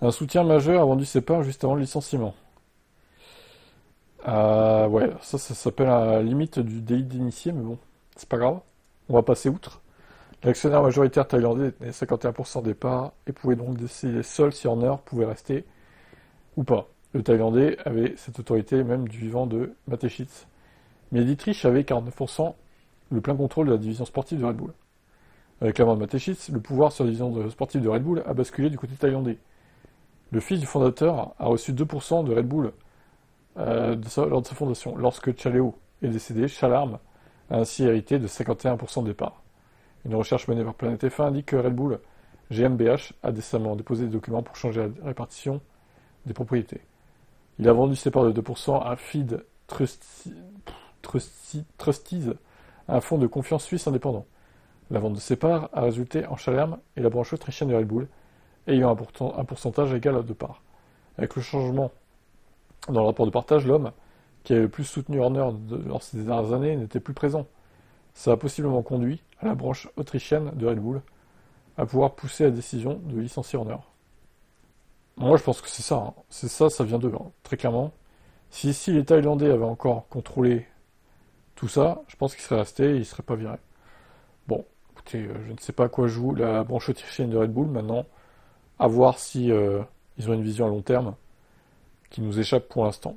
Un soutien majeur a vendu ses parts juste avant le licenciement. Ouais, ça s'appelle à la limite du délit d'initié, mais bon, c'est pas grave. On va passer outre. L'actionnaire majoritaire thaïlandais détenait 51% des parts et pouvait donc décider seul si Horner pouvait rester ou pas. Le Thaïlandais avait cette autorité même du vivant de Matechitz. Mais Dietrich avait 49% le plein contrôle de la division sportive de Red Bull. Avec la mort de Matechitz, le pouvoir sur la division sportive de Red Bull a basculé du côté thaïlandais. Le fils du fondateur a reçu 2% de Red Bull lors de sa fondation. Lorsque Chaleo est décédé, Chalarm a ainsi hérité de 51% des parts. Une recherche menée par Planète F1 indique que Red Bull GmbH a décemment déposé des documents pour changer la répartition des propriétés. Il a vendu ses parts de 2% à Feed Trustees, un fonds de confiance suisse indépendant. La vente de ses parts a résulté en Chalerme et la branche autrichienne de Red Bull, ayant un pourcentage égal à 2 parts. Avec le changement dans le rapport de partage, l'homme qui avait le plus soutenu Horner dans ces dernières années n'était plus présent. Ça a possiblement conduit à la branche autrichienne de Red Bull à pouvoir pousser la décision de licencier Horner. Moi, je pense que c'est ça. Hein. C'est ça, ça vient d'eux, hein, très clairement. Si les Thaïlandais avaient encore contrôlé tout ça, je pense qu'il serait resté et il ne serait pas viré. Bon, écoutez, je ne sais pas à quoi joue la branche autrichienne de Red Bull maintenant. À voir si ils ont une vision à long terme qui nous échappe pour l'instant.